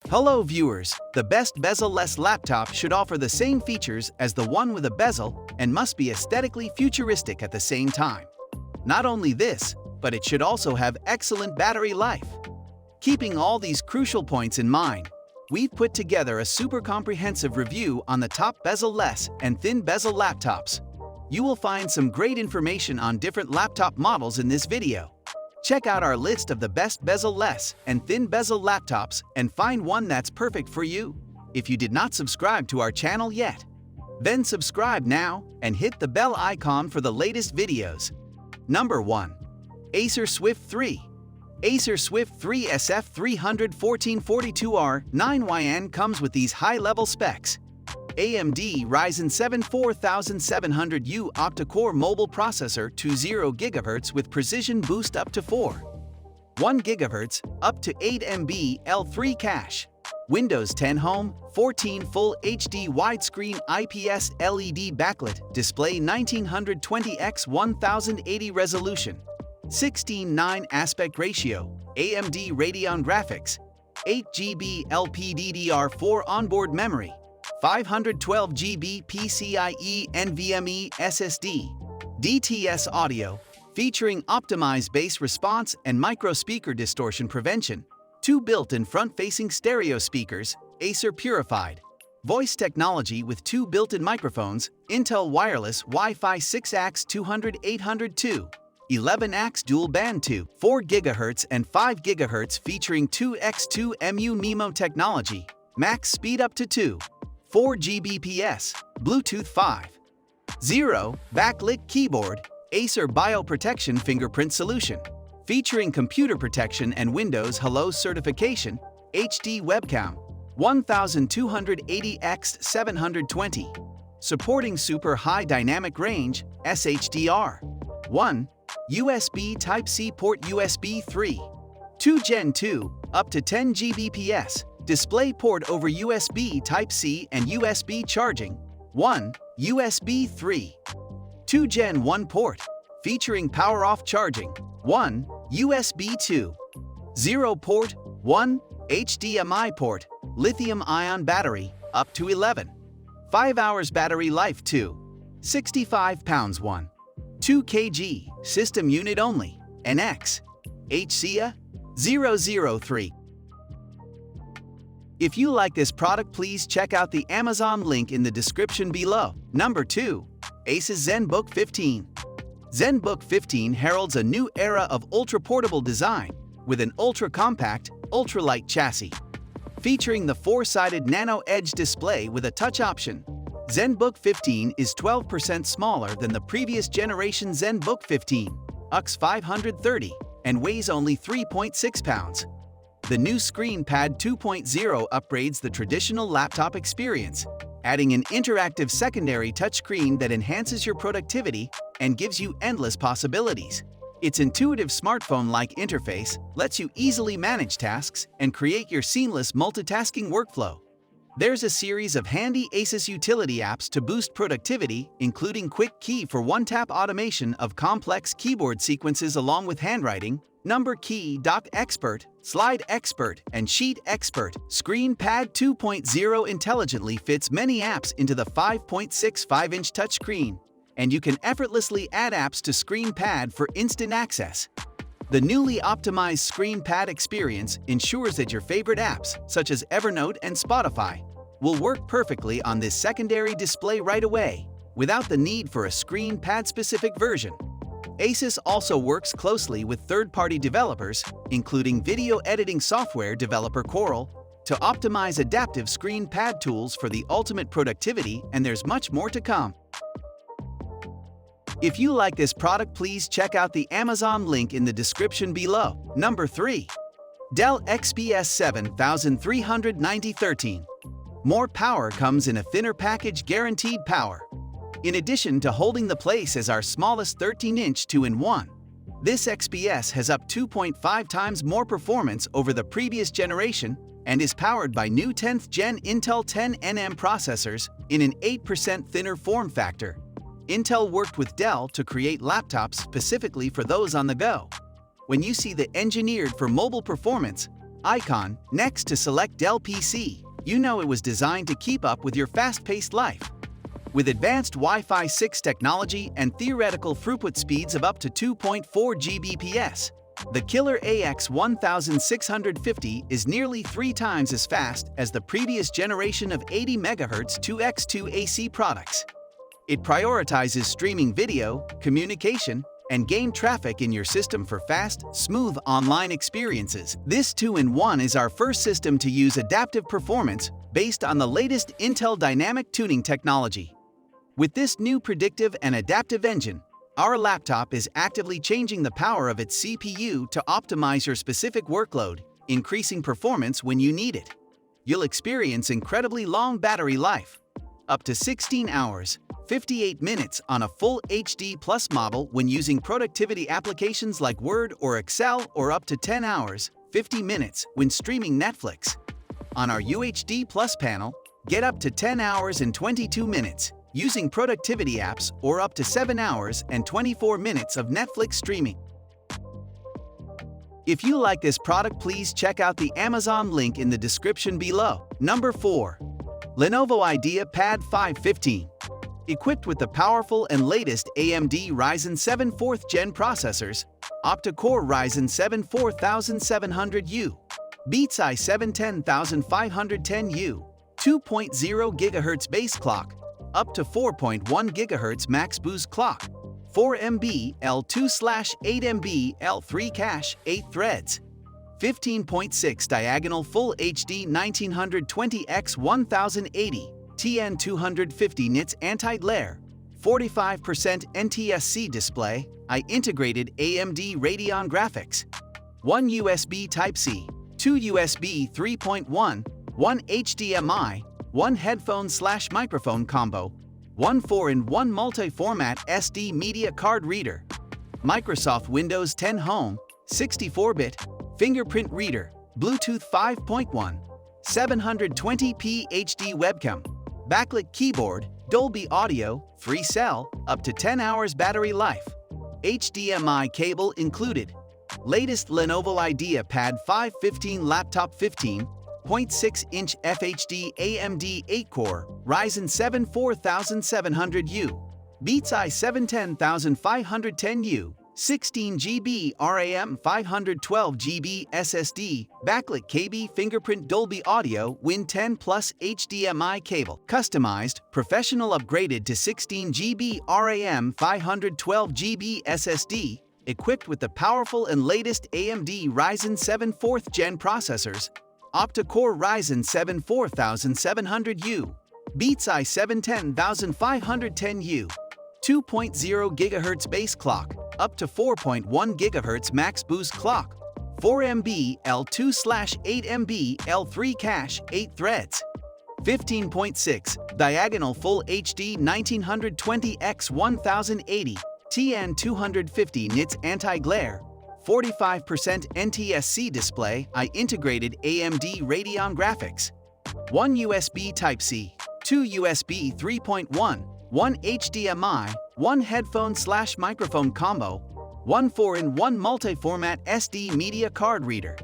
Hello viewers, the best bezel-less laptop should offer the same features as the one with a bezel and must be aesthetically futuristic at the same time. Not only this, but it should also have excellent battery life. Keeping all these crucial points in mind, we've put together a super comprehensive review on the top bezel-less and thin bezel laptops. You will find some great information on different laptop models in this video. Check out our list of the best bezel-less and thin bezel laptops and find one that's perfect for you. If you did not subscribe to our channel yet, then subscribe now and hit the bell icon for the latest videos. Number 1. Acer Swift 3. Acer Swift 3 SF31442R 9YN comes with these high-level specs. AMD Ryzen 7 4700U octa-core mobile processor to 0 GHz with precision boost up to 1 GHz, up to 8 MB L3 cache. Windows 10 Home, 14 Full HD widescreen IPS LED backlit display 1920x1080 resolution, 16:9 aspect ratio, AMD Radeon graphics, 8 GB LPDDR4 onboard memory, 512 GB PCIe NVMe SSD, DTS audio, featuring optimized bass response and micro speaker distortion prevention, 2 built-in front-facing stereo speakers, Acer Purified, voice technology with 2 built-in microphones, Intel Wireless Wi-Fi 6AX 200/802, 11AX dual band 4 GHz and 5 GHz featuring 2x2mu MIMO technology, max speed up to 4 Gbps, Bluetooth 5.0, backlit keyboard, Acer Bioprotection fingerprint solution, featuring computer protection and Windows Hello certification, HD webcam, 1280x720, supporting super high dynamic range, SHDR, 1, USB Type-C port USB 3, 2 Gen 2, up to 10 Gbps, display port over USB Type-C and USB charging, 1, USB 3, 2 Gen 1 port, featuring power-off charging, 1, USB 2.0 port, 1, HDMI port, lithium-ion battery, up to 5 hours battery life 65 pounds 2 kg, system unit only, NX, HCA 003. If you like this product, please check out the Amazon link in the description below. Number 2. ASUS ZenBook 15. ZenBook 15 heralds a new era of ultra-portable design with an ultra-compact, ultralight chassis. Featuring the 4-sided Nano Edge display with a touch option, ZenBook 15 is 12% smaller than the previous generation ZenBook 15, UX 530, and weighs only 3.6 pounds. The new Screen Pad 2.0 upgrades the traditional laptop experience, adding an interactive secondary touchscreen that enhances your productivity and gives you endless possibilities. Its intuitive smartphone-like interface lets you easily manage tasks and create your seamless multitasking workflow. There's a series of handy ASUS utility apps to boost productivity, including Quick Key for one-tap automation of complex keyboard sequences along with handwriting, Number Key, Doc Expert, Slide Expert, and Sheet Expert. Screen Pad 2.0 intelligently fits many apps into the 5.65-inch touchscreen, and you can effortlessly add apps to Screen Pad for instant access. The newly optimized Screen Pad experience ensures that your favorite apps, such as Evernote and Spotify, will work perfectly on this secondary display right away, without the need for a Screen Pad-specific version. ASUS also works closely with third-party developers, including video editing software developer Coral, to optimize adaptive Screen Pad tools for the ultimate productivity, and there's much more to come. If you like this product, please check out the Amazon link in the description below. Number 3. Dell XPS7390 13. More power comes in a thinner package, guaranteed power. In addition to holding the place as our smallest 13-inch 2-in-1, this XPS has up 2.5 times more performance over the previous generation and is powered by new 10th Gen Intel 10nm processors in an 8% thinner form factor. Intel worked with Dell to create laptops specifically for those on the go. When you see the engineered for mobile performance, icon next to select Dell PC, you know it was designed to keep up with your fast-paced life. With advanced Wi-Fi 6 technology and theoretical throughput speeds of up to 2.4 Gbps, the killer AX1650 is nearly 3 times as fast as the previous generation of 80 MHz 2x2 AC products. It prioritizes streaming video, communication, and game traffic in your system for fast, smooth online experiences. This 2-in-1 is our first system to use adaptive performance based on the latest Intel dynamic tuning technology. With this new predictive and adaptive engine, our laptop is actively changing the power of its CPU to optimize your specific workload, increasing performance when you need it. You'll experience incredibly long battery life, up to 16 hours, 58 minutes on a full HD Plus model when using productivity applications like Word or Excel, or up to 10 hours, 50 minutes when streaming Netflix. On our UHD Plus panel, get up to 10 hours and 22 minutes using productivity apps, or up to 7 hours and 24 minutes of Netflix streaming. If you like this product, please check out the Amazon link in the description below. Number 4. Lenovo IdeaPad 515. Equipped with the powerful and latest AMD Ryzen 7 4th Gen processors, octa-core Ryzen 7 4700U, Beats i7-10510U, 2.0 GHz base clock, up to 4.1 GHz max boost clock, 4 MB L2/8 MB L3 cache, 8 threads, 15.6 diagonal Full HD 1920x1080 TN 250 nits anti-glare, 45% NTSC display, integrated AMD Radeon graphics, 1 USB Type-C, 2 USB 3.1, 1 HDMI, 1 headphone/microphone combo, 1 4-in-1 multi-format SD media card reader, Microsoft Windows 10 Home, 64-bit, fingerprint reader, Bluetooth 5.1, 720p HD webcam, backlit keyboard, Dolby Audio, free cell, up to 10 hours battery life, HDMI cable included, latest Lenovo IdeaPad 515 laptop, 15.6-inch FHD AMD 8-core Ryzen 7 4700U, Beats i7-10510U, 16GB RAM 512GB SSD, backlit KB fingerprint Dolby Audio Win 10 Plus HDMI cable, customized, professional, upgraded to 16GB RAM 512GB SSD, equipped with the powerful and latest AMD Ryzen 7 4th Gen processors, octa-core Ryzen 7 4700U, Beats i7-10510U, 2.0 GHz base clock, up to 4.1 GHz max boost clock, 4 MB L2/8 MB L3 cache, 8 threads, 15.6 diagonal Full HD 1920x1080 TN 250 nits anti-glare, 45% NTSC display, integrated AMD Radeon graphics, 1 USB Type-C, 2 USB 3.1, 1 HDMI, 1 headphone/microphone combo, 1 4-in-1 multi-format SD media card reader,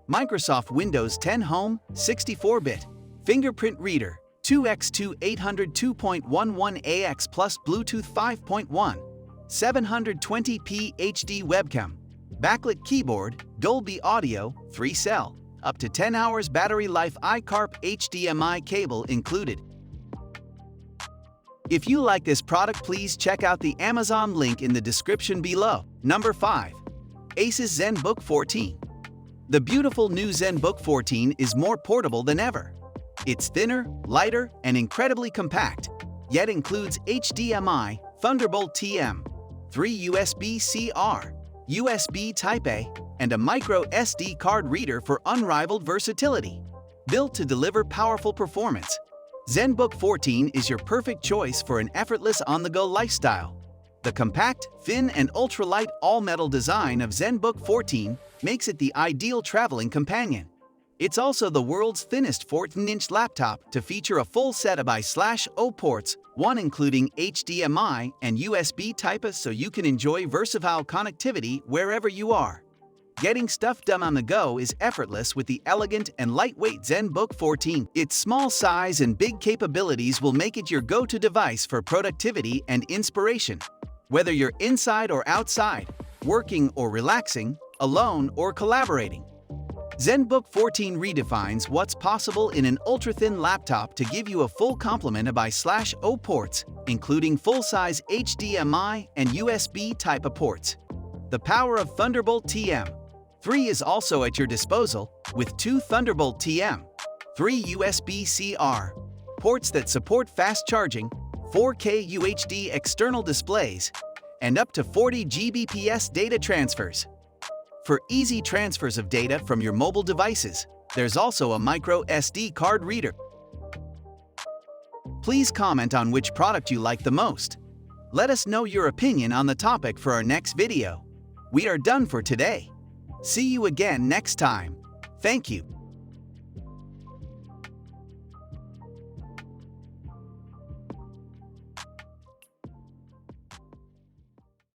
Microsoft Windows 10 Home, 64-bit, fingerprint reader, 2x2 802.11ax plus Bluetooth 5.1, 720p HD webcam, backlit keyboard, Dolby Audio, free cell, up to 10 hours battery life, iCarp HDMI cable included. If you like this product, please check out the Amazon link in the description below. Number 5. ASUS ZenBook 14. The beautiful new ZenBook 14 is more portable than ever. It's thinner, lighter, and incredibly compact, yet includes HDMI, Thunderbolt TM, 3 USB-C/R, USB Type-A, and a micro SD card reader for unrivaled versatility. Built to deliver powerful performance, ZenBook 14 is your perfect choice for an effortless on-the-go lifestyle. The compact, thin, and ultralight all-metal design of ZenBook 14 makes it the ideal traveling companion. It's also the world's thinnest 14-inch laptop to feature a full set of I/O ports, one including HDMI and USB Type-A, so you can enjoy versatile connectivity wherever you are. Getting stuff done on the go is effortless with the elegant and lightweight ZenBook 14. Its small size and big capabilities will make it your go-to device for productivity and inspiration. Whether you're inside or outside, working or relaxing, alone or collaborating, ZenBook 14 redefines what's possible in an ultra-thin laptop to give you a full complement of I/O ports, including full-size HDMI and USB Type-A ports. The power of Thunderbolt TM3 is also at your disposal, with 2 Thunderbolt TM3 USB-C ports that support fast charging, 4K UHD external displays, and up to 40 Gbps data transfers. For easy transfers of data from your mobile devices, there's also a micro SD card reader. Please comment on which product you like the most. Let us know your opinion on the topic for our next video. We are done for today. See you again next time. Thank you.